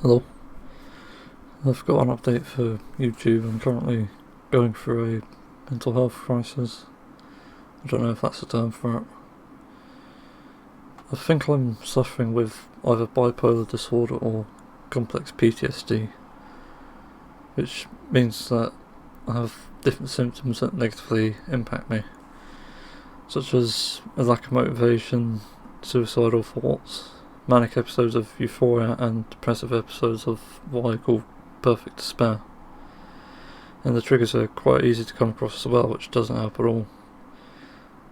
Hello. I've got an update for YouTube. I'm currently going through a mental health crisis. I don't know if that's a term for it. I think I'm suffering with either bipolar disorder or complex PTSD, which means that I have different symptoms that negatively impact me, such as a lack of motivation, suicidal thoughts, manic episodes of euphoria, and depressive episodes of what I call perfect despair. And the triggers are quite easy to come across as well, which doesn't help at all.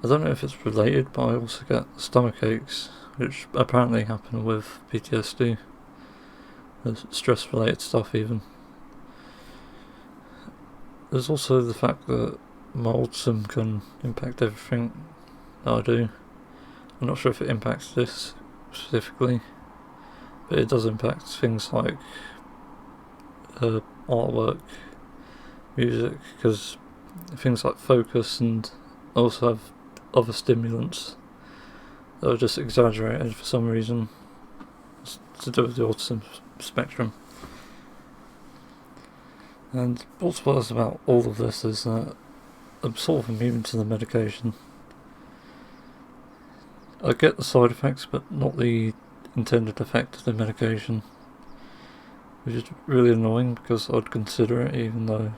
I don't know if it's related, but I also get stomach aches, which apparently happen with PTSD. There's stress-related stuff even. There's also the fact that my autism can impact everything that I do. I'm not sure if it impacts this specifically, but it does impact things like artwork, music, because things like focus, and I also have other stimulants that are just exaggerated for some reason. It's to do with the autism spectrum. And what's worse about all of this is that I'm sort of immune to the medication. I get the side effects, but not the intended effect of the medication, which is really annoying because I'd consider it, even though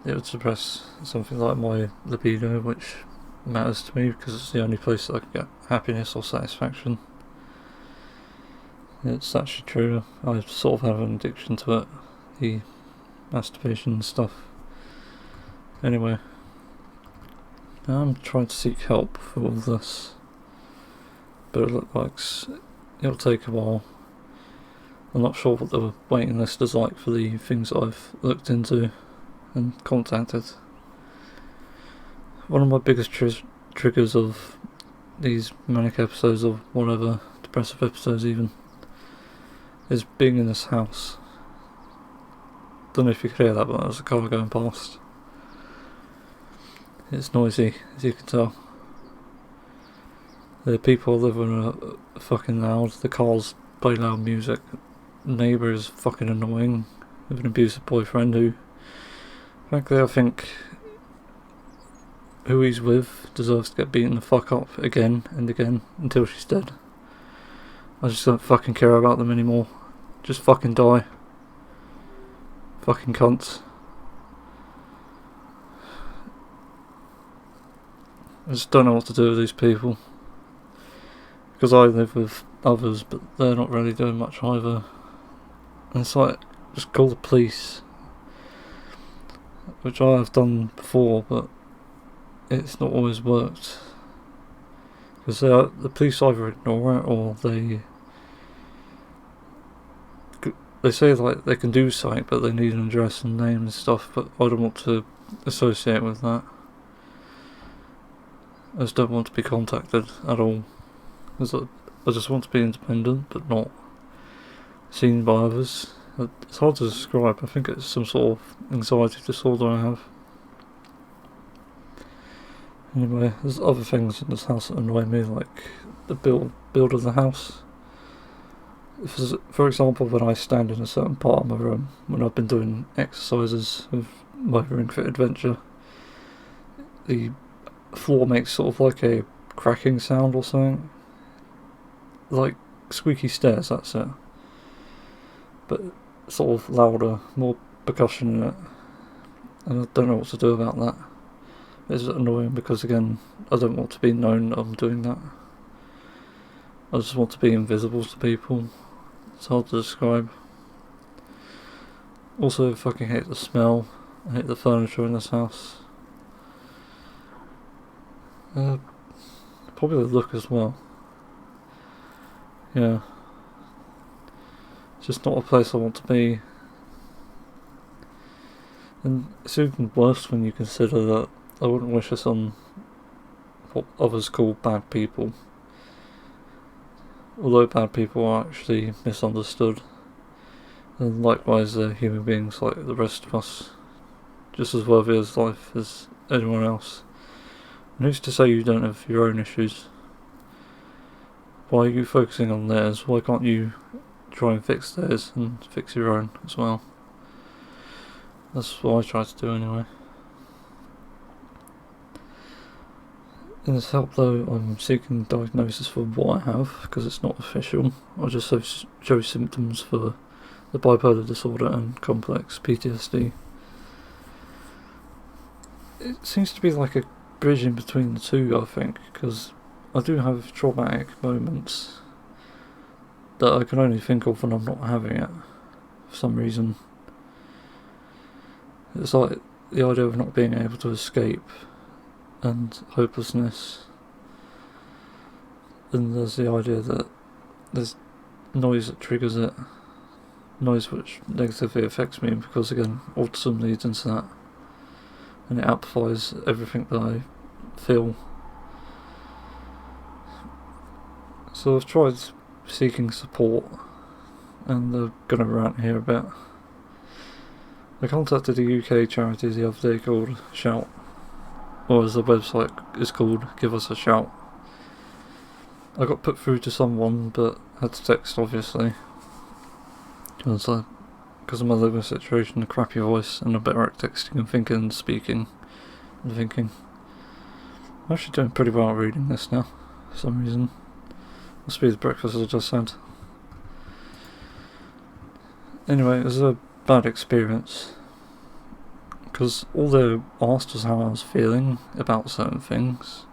it would suppress something like my libido, which matters to me because it's the only place that I can get happiness or satisfaction. It's actually true. I sort of have an addiction to it, the masturbation and stuff. Anyway, I'm trying to seek help for all this, but it looks like it'll take a while. I'm not sure what the waiting list is like for the things that I've looked into and contacted. One of my biggest triggers of these manic episodes, or whatever, depressive episodes even, is being in this house. Don't know if you could hear that, but there's a car going past. It's noisy, as you can tell. The people living are fucking loud, the cars play loud music, the neighbour is fucking annoying, with an abusive boyfriend who, frankly, I think who he's with deserves to get beaten the fuck up again and again until she's dead. I just don't fucking care about them anymore. Just fucking die. Fucking cunts. I just don't know what to do with these people. Because I live with others, but they're not really doing much either. And it's like, just call the police. Which I have done before, but it's not always worked. Because the police either ignore it, or they say like they can do something, but they need an address and name and stuff, but I don't want to associate with that. I just don't want to be contacted at all. Because I just want to be independent, but not seen by others. It's hard to describe. I think it's some sort of anxiety disorder I have. Anyway, there's other things in this house that annoy me, like the build of the house. For example, when I stand in a certain part of my room, when I've been doing exercises with my Ring Fit Adventure, the floor makes sort of like a cracking sound or something. Like squeaky stairs, that's it. But sort of louder, more percussion in it. And I don't know what to do about that. It's annoying because, again, I don't want to be known that I'm doing that. I just want to be invisible to people. It's hard to describe. Also, I fucking hate the smell. I hate the furniture in this house. Probably the look as well. Yeah. It's just not a place I want to be. And it's even worse when you consider that I wouldn't wish this on what others call bad people. Although bad people are actually misunderstood. And likewise they're human beings like the rest of us. Just as worthy as life as anyone else. And who's to say you don't have your own issues? Why are you focusing on theirs? Why can't you try and fix theirs and fix your own as well. That's what I try to do anyway. In this help though, I'm seeking diagnosis for what I have, because it's not official. I just show symptoms for the bipolar disorder and complex PTSD. It seems to be like a bridge in between the two, I think, because I do have traumatic moments that I can only think of when I'm not having it, for some reason. It's like the idea of not being able to escape and hopelessness. And there's the idea that there's noise that triggers it, noise which negatively affects me, because again, autism leads into that, and it amplifies everything that I feel. So I've tried seeking support, and I'm gonna rant here a bit. I contacted a UK charity the other day called Shout, or as the website is called, Give Us a Shout. I got put through to someone, but had to text obviously, because of my living situation, a crappy voice, and I'm better at texting and thinking and speaking and thinking. I'm actually doing pretty well at reading this now, for some reason. Must be the breakfast I just had. Anyway, it was a bad experience, because all they asked was how I was feeling about certain things.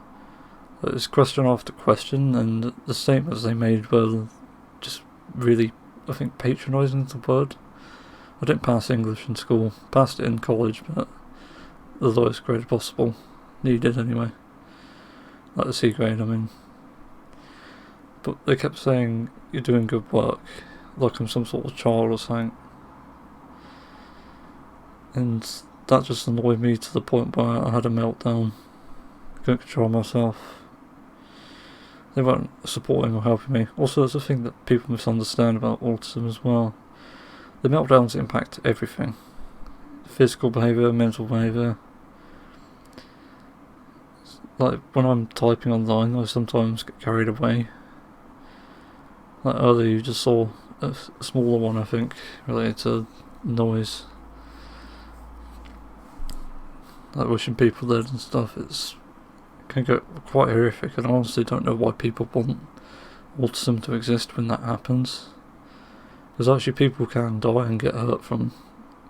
It was question after question, and the statements they made were just really, I think, patronising the word. I didn't pass English in school, passed it in college, but the lowest grade possible. Needed anyway. Like the C grade, I mean. But they kept saying, you're doing good work, like I'm some sort of child or something. And that just annoyed me to the point where I had a meltdown. Couldn't control myself. They weren't supporting or helping me. Also, there's a thing that people misunderstand about autism as well. The meltdowns impact everything. Physical behaviour, mental behaviour. Like, when I'm typing online, I sometimes get carried away. Like earlier you just saw a smaller one, I think, related to noise. Like wishing people dead and stuff, it can get quite horrific, and I honestly don't know why people want autism to exist when that happens. Because actually people can die and get hurt from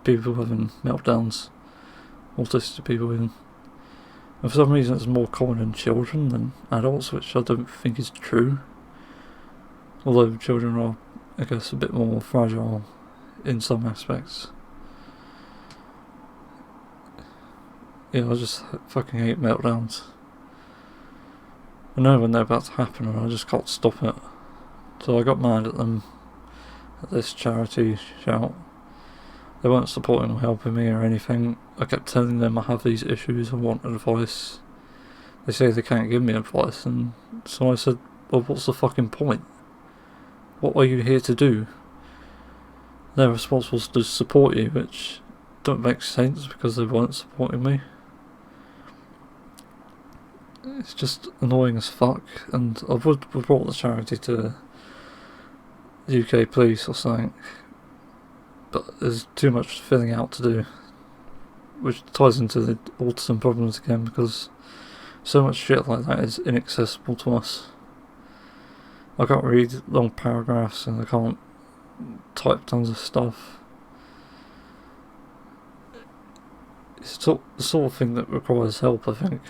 people having meltdowns, autistic people even. And for some reason it's more common in children than adults, which I don't think is true. Although children are, I guess, a bit more fragile in some aspects. Yeah, I just fucking hate meltdowns. I know when they're about to happen and I just can't stop it. So I got mad at them, at this charity Shout. They weren't supporting or helping me or anything. I kept telling them I have these issues, I want advice. They say they can't give me advice, and so I said, well, what's the fucking point? What are you here to do? They're responsible to support you, which don't make sense because they weren't supporting me. It's just annoying as fuck, and I would report the charity to the UK police or something, but there's too much filling out to do, which ties into the autism problems again, because so much shit like that is inaccessible to us. I can't read long paragraphs and I can't type tons of stuff. It's the sort of thing that requires help, I think.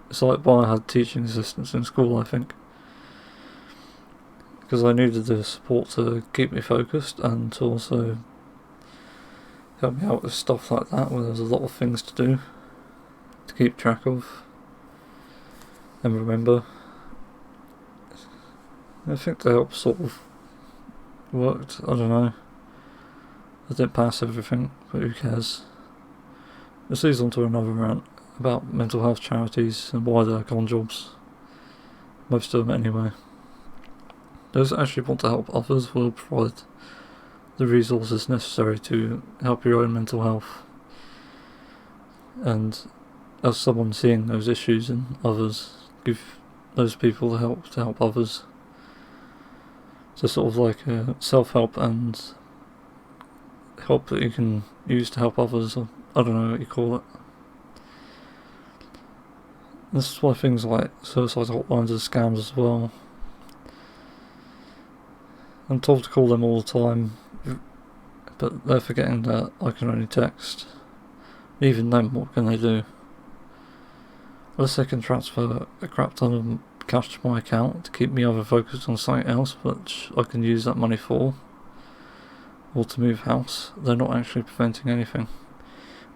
It's like why I had teaching assistants in school, I think. Because I needed the support to keep me focused and to also help me out with stuff like that, where there's a lot of things to do, to keep track of and remember. I think the help sort of worked, I don't know. I didn't pass everything, but who cares. This leads on to another rant about mental health charities and why they're con jobs. Most of them anyway. Those that actually want to help others will provide the resources necessary to help your own mental health. And as someone seeing those issues in others, give those people the help to help others. just sort of like self-help and help that you can use to help others, or I don't know what you call it. This is why things like suicide hotlines are scams as well. I'm told to call them all the time, but they're forgetting that I can only text. Even then, what can they do? Unless they can transfer a crap ton of cash to my account to keep me either focused on something else, which I can use that money for, or to move house, they're not actually preventing anything.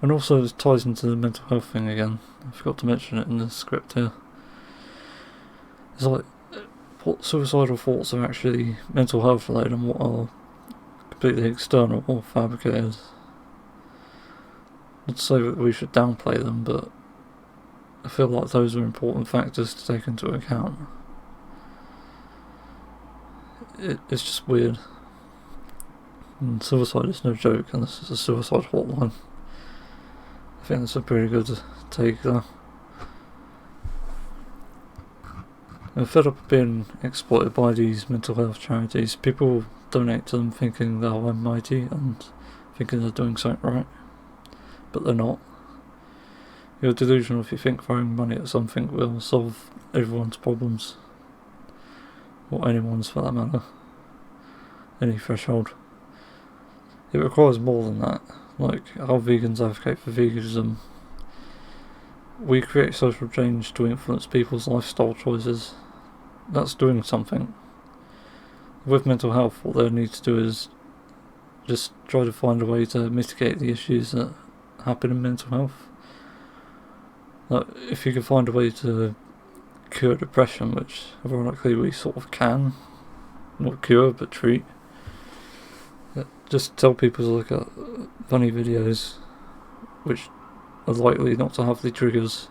And also this ties into the mental health thing again. I forgot to mention it in the script here. It's like, what suicidal thoughts are actually mental health related and what are completely external or fabricated. Not to say that we should downplay them, but I feel like those are important factors to take into account. It's just weird. And suicide is no joke, and this is a suicide hotline. I think that's a pretty good take there. I'm fed up of being exploited by these mental health charities. People donate to them thinking they're almighty and thinking they're doing something right, but they're not. You're delusional if you think throwing money at something will solve everyone's problems, or anyone's for that matter, any threshold. It requires more than that. Like how vegans advocate for veganism. We create social change to influence people's lifestyle choices. That's doing something. With mental health, what they need to do is just try to find a way to mitigate the issues that happen in mental health. Like, if you can find a way to cure depression, which ironically we sort of can, not cure but treat, just tell people to look at funny videos which are likely not to have the triggers,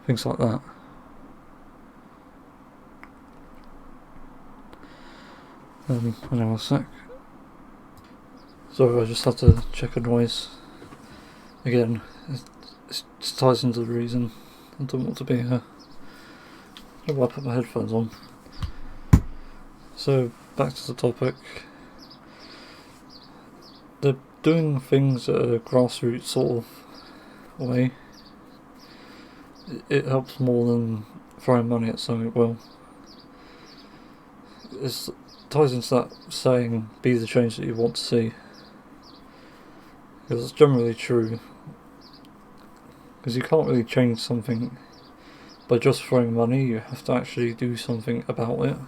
things like that. Hang on a sec. Sorry, I just had to check a noise. Again, it just ties into the reason I don't want to be here. I put my headphones on. So, back to the topic. They're doing things at a grassroots sort of way. It helps more than throwing money at something. Well, it ties into that saying, be the change that you want to see. Because it's generally true. Because you can't really change something by just throwing money. You have to actually do something about it,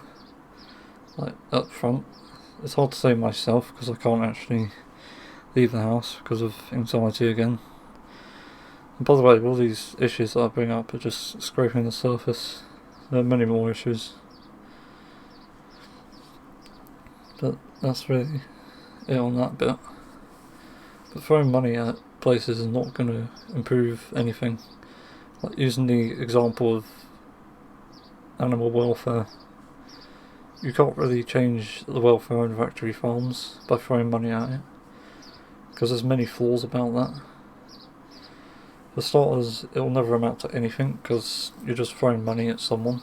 like up front. It's hard to say myself because I can't actually leave the house because of anxiety again. And by the way, all these issues that I bring up are just scraping the surface. There are many more issues, but that's really it on that bit. But throwing money at places is not going to improve anything. Like using the example of animal welfare, you can't really change the welfare in factory farms by throwing money at it, because there's many flaws about that. For starters, it will never amount to anything because you're just throwing money at someone.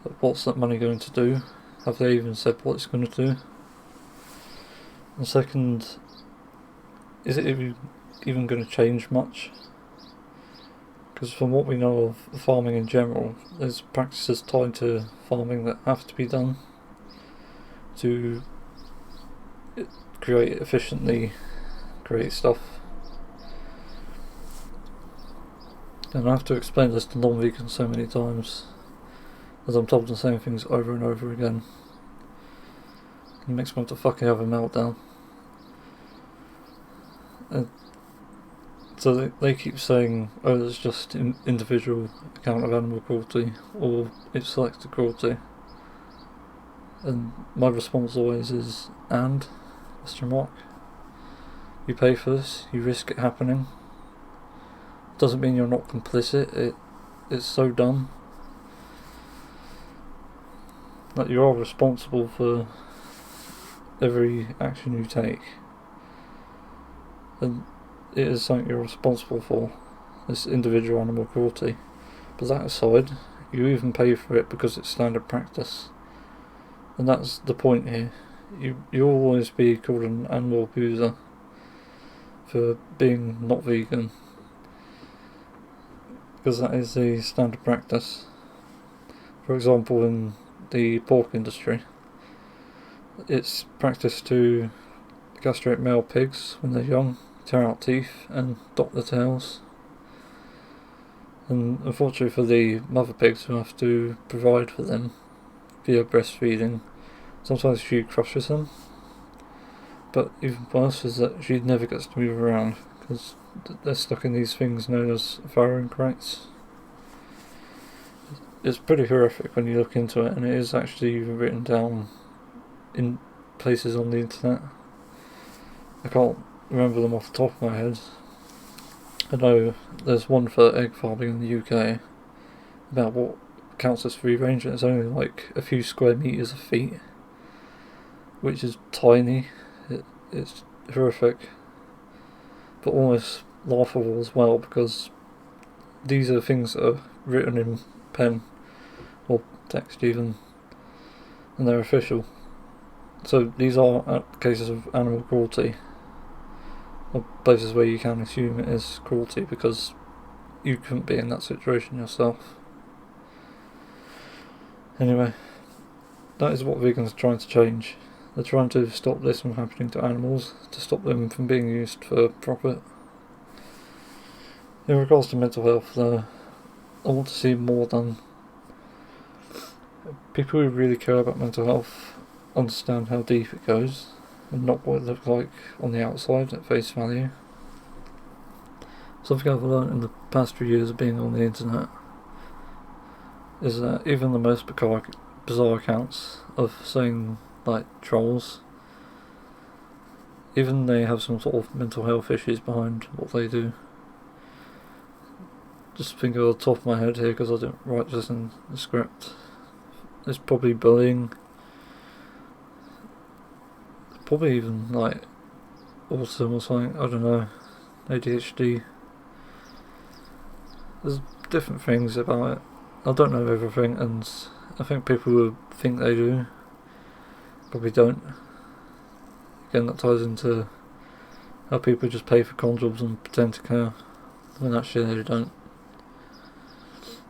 But what's that money going to do? Have they even said what it's going to do? And second, is it even going to change much? Because from what we know of farming in general, there's practices tied to farming that have to be done to efficiently create stuff. And I have to explain this to non-vegans so many times, as I'm told the same things over and over again. It makes me want to fucking have a meltdown. So they keep saying, oh, there's just individual account of animal cruelty, or it's selective cruelty. And my response always is, and? Question mark. You pay for this, you risk it happening. Doesn't mean you're not complicit. It's so dumb. Like, you are responsible for every action you take. And it is something you're responsible for, this individual animal cruelty. But that aside, you even pay for it because it's standard practice. And that's the point here. You'll always be called an animal abuser for being not vegan, because that is the standard practice. For example, in the pork industry, it's practiced to castrate male pigs when they're young, tear out teeth and dot their tails. And unfortunately for the mother pigs who have to provide for them via breastfeeding, sometimes she crushes them. But even worse is that she never gets to move around because they're stuck in these things known as farrowing crates. It's pretty horrific when you look into it, and it is actually even written down in places on the internet. I can't remember them off the top of my head. I know there's one for egg farming in the UK about what counts as free range, and it's only like a few square metres of feet, which is tiny. It's horrific, but almost laughable as well, because these are things that are written in pen or text even, and they're official. So these are cases of animal cruelty, or places where you can assume it is cruelty because you couldn't be in that situation yourself. Anyway, that is what vegans are trying to change. They're trying to stop this from happening to animals, to stop them from being used for profit. In regards to mental health, I want to see more done. People who really care about mental health understand how deep it goes, and not what it looks like on the outside at face value. Something I've learned in the past few years of being on the internet is that even the most bizarre accounts of saying like trolls, even they have some sort of mental health issues behind what they do. Just think of the top of my head here because I didn't write this in the script. It's probably bullying, probably even like autism or something, I don't know, ADHD. There's different things about it. I don't know everything, and I think people who think they do probably don't. Again, that ties into how people just pay for condoms and pretend to care when actually they don't.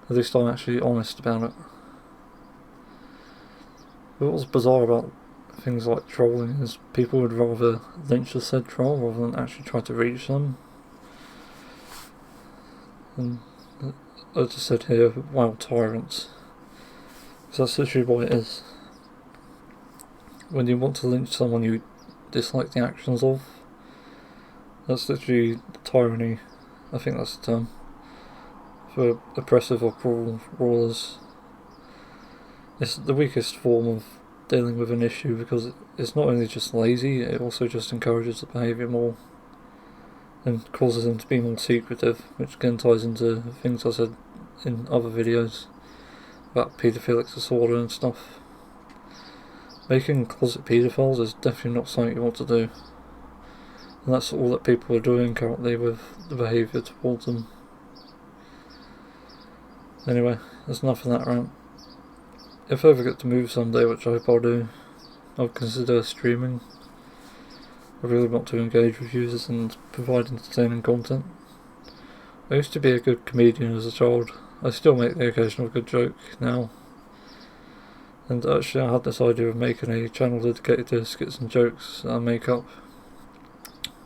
At least I'm actually honest about it. But what's bizarre about things like trolling is people would rather lynch the said troll rather than actually try to reach them. And I just said here, wild tyrants. Because that's literally what it is. When you want to lynch someone you dislike the actions of, that's literally tyranny. I think that's the term for oppressive or cruel rulers. It's the weakest form of dealing with an issue because it's not only just lazy, it also just encourages the behaviour more and causes them to be more secretive, which again ties into things I said in other videos about paedophilic disorder and stuff. Making closet paedophiles is definitely not something you want to do, and that's all that people are doing currently with the behaviour towards them. Anyway, that's enough of that rant. If I ever get to move someday, which I hope I'll do, I'll consider streaming. I really want to engage with users and provide entertaining content. I used to be a good comedian as a child. I still make the occasional good joke now. And actually I had this idea of making a channel dedicated to skits and jokes that I make up.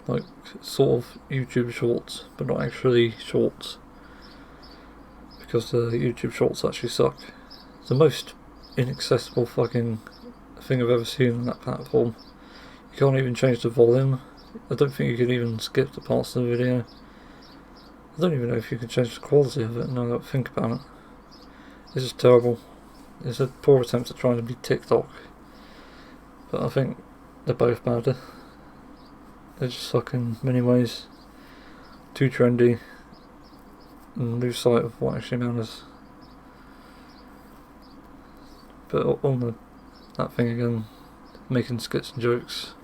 Like sort of YouTube shorts, but not actually shorts. Because the YouTube shorts actually suck. It's the most inaccessible fucking thing I've ever seen on that platform. You can't even change the volume. I don't think you can even skip the parts of the video. I don't even know if you can change the quality of it now that I think about it. It's just terrible. It's a poor attempt at trying to be TikTok. But I think they're both bad. They just suck in many ways. Too trendy. And lose sight of what actually matters. But on that thing again, making skits and jokes,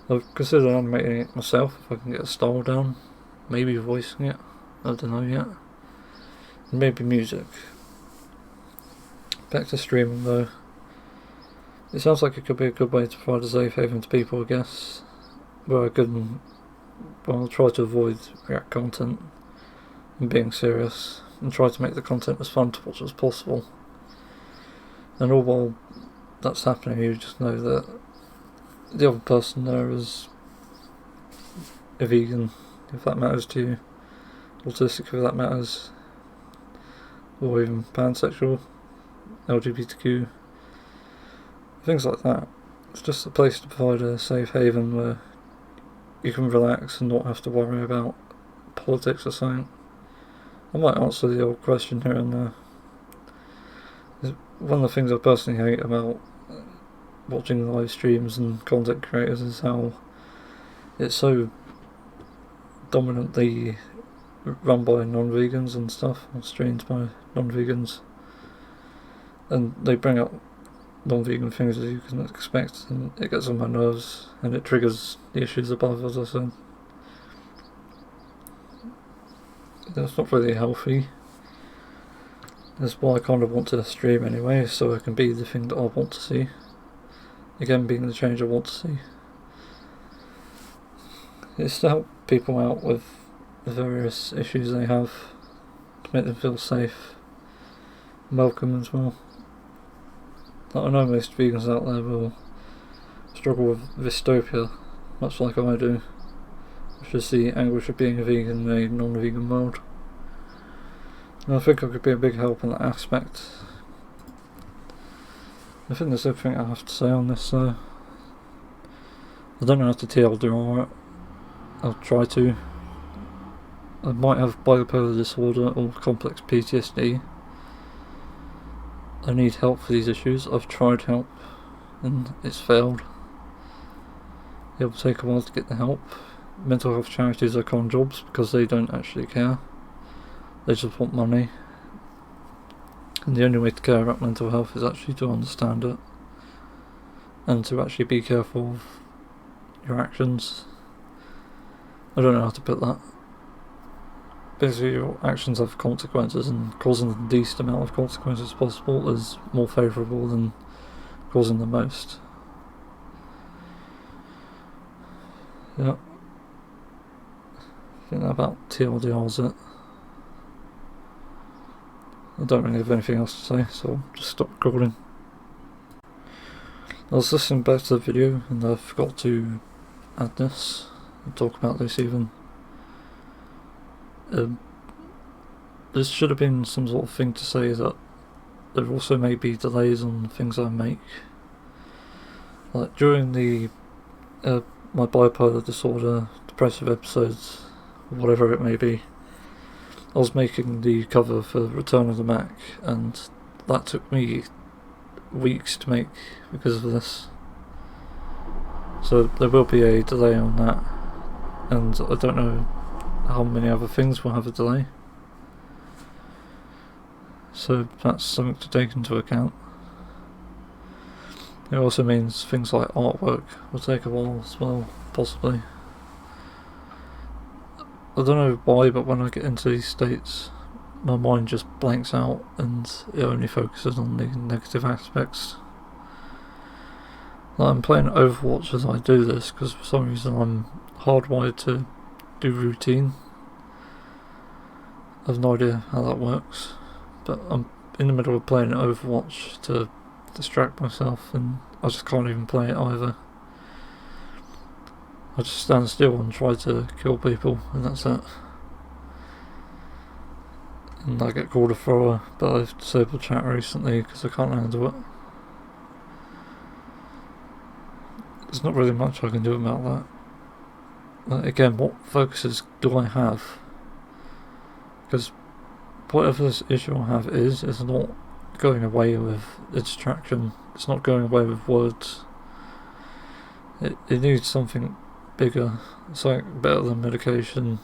I've considered animating it myself if I can get a style down. Maybe voicing it, I don't know yet. And maybe music. Back to streaming though. It sounds like it could be a good way to provide a safe haven to people, I guess, where I can, well, try to avoid react content and being serious, and try to make the content as fun to watch as possible. And all while that's happening, you just know that the other person there is a vegan, if that matters to you, autistic if that matters, or even pansexual, LGBTQ, things like that. It's just a place to provide a safe haven where you can relax and not have to worry about politics or something. I might answer the old question here and there. One of the things I personally hate about watching live streams and content creators is how it's so dominantly run by non-vegans and stuff, or streamed by non-vegans, and they bring up non-vegan things as you can expect, and it gets on my nerves and it triggers the issues above, as I said. That's not really healthy. That's why I kind of want to stream anyway, so I can be the thing that I want to see. Again, being the change I want to see. It's to help people out with the various issues they have, to make them feel safe and welcome as well. I know most vegans out there will struggle with dystopia, much like I do, which is the anguish of being a vegan in a non-vegan world. And I think I could be a big help in that aspect. I think that's everything I have to say on this. I don't know how to TLDR it. I'll try to. I might have bipolar disorder or complex PTSD. I need help for these issues. I've tried help and it's failed. It will take a while to get the help. Mental health charities are con jobs because they don't actually care. They just want money. And the only way to care about mental health is actually to understand it and to actually be careful of your actions. I don't know how to put that. Basically, your actions have consequences, and causing the least amount of consequences possible is more favourable than causing the most. Yeah. I think that about TLDR's it. I don't really have anything else to say, so I'll just stop recording. I was listening back to the video and I forgot to add this and talk about this even. This should have been some sort of thing to say that there also may be delays on things I make. Like during the my bipolar disorder, depressive episodes, whatever it may be, I was making the cover for Return of the Mac, and that took me weeks to make because of this. So there will be a delay on that, and I don't know how many other things will have a delay. So that's something to take into account. It also means things like artwork will take a while as well, possibly. I don't know why, but when I get into these states, my mind just blanks out and it only focuses on the negative aspects. Like I'm playing Overwatch as I do this because for some reason I'm hardwired to do routine. I have no idea how that works, but I'm in the middle of playing Overwatch to distract myself and I just can't even play it either. I just stand still and try to kill people and that's it. And I get called a thrower, but I've disabled chat recently because I can't handle it. There's not really much I can do about that. But again, what focuses do I have? Because whatever this issue I have is not going away with the distraction. It's not going away with words. It needs something bigger, something better than medication.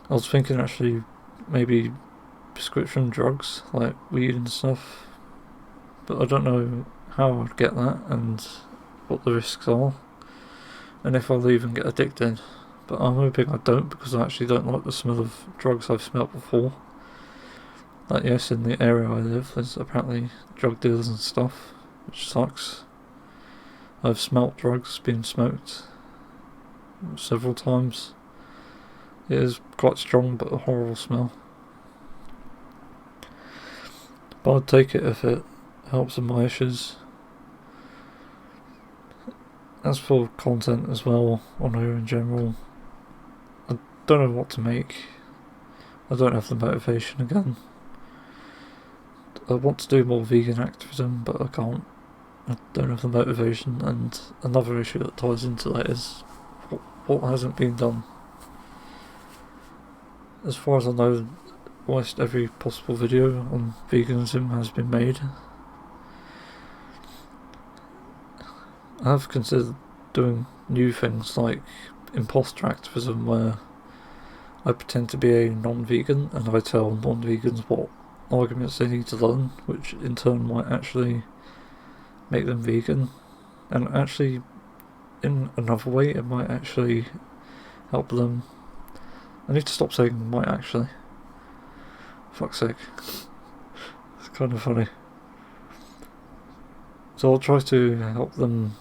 I was thinking actually maybe prescription drugs like weed and stuff, but I don't know how I'd get that and what the risks are and if I'll even get addicted, but I'm hoping I don't because I actually don't like the smell of drugs I've smelt before. Like yes, in the area I live there's apparently drug dealers and stuff, which sucks. I've smelt drugs being smoked several times. It is quite strong, but a horrible smell. But I'd take it if it helps with my issues. As for content as well, on here in general, I don't know what to make. I don't have the motivation again. I want to do more vegan activism, but I can't. I don't have the motivation, and another issue that ties into that is what hasn't been done. As far as I know, almost every possible video on veganism has been made. I have considered doing new things like imposter activism, where I pretend to be a non-vegan and I tell non-vegans what arguments they need to learn, which in turn might actually make them vegan, and actually in another way it might actually help them. I need to stop saying might actually. Fuck's sake. It's kind of funny. So I'll try to help them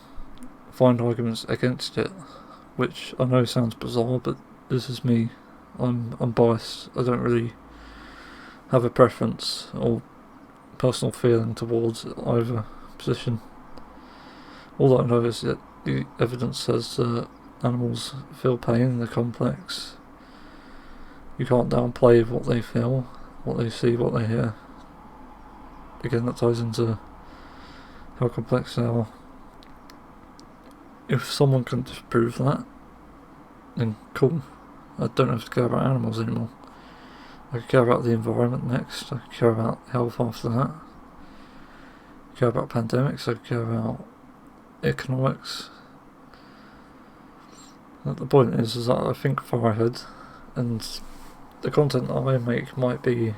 find arguments against it, which I know sounds bizarre, but this is me. I'm biased. I don't really have a preference or personal feeling towards either position. All I know is that the evidence says that animals feel pain, they're complex. You can't downplay what they feel, what they see, what they hear. Again, that ties into how complex they are. If someone can disprove that, then cool. I don't have to care about animals anymore. I could care about the environment next, I could care about health after that. I could care about pandemics, I could care about economics. The point is that I think far ahead, and the content that I make might be...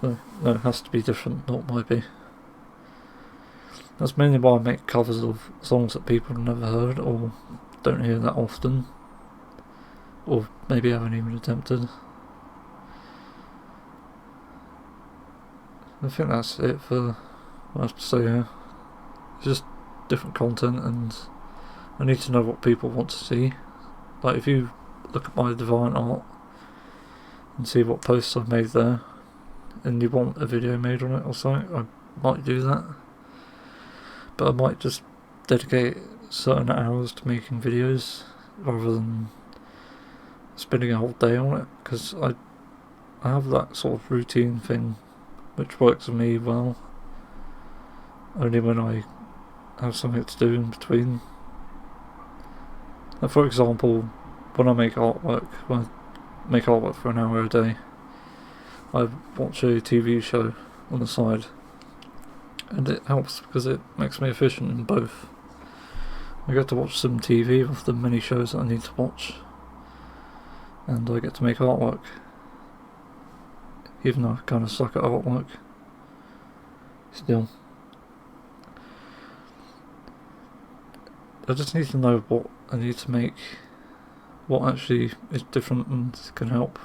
No, it has to be different, not might be. That's mainly why I make covers of songs that people have never heard or don't hear that often, or maybe haven't even attempted. I think that's it for what I have to say here. It's just different content, and I need to know what people want to see. Like, if you look at my Divine Art and see what posts I've made there, and you want a video made on it or something, I might do that. But I might just dedicate certain hours to making videos rather than spending a whole day on it, because I have that sort of routine thing which works for me well, only when I have something to do in between. Like, for example, when I make artwork for an hour a day, I watch a TV show on the side, and it helps because it makes me efficient in both. I get to watch some TV of the many shows that I need to watch, and I get to make artwork, even though I kind of suck at artwork. Still, I just need to know what I need to make, what actually is different and can help.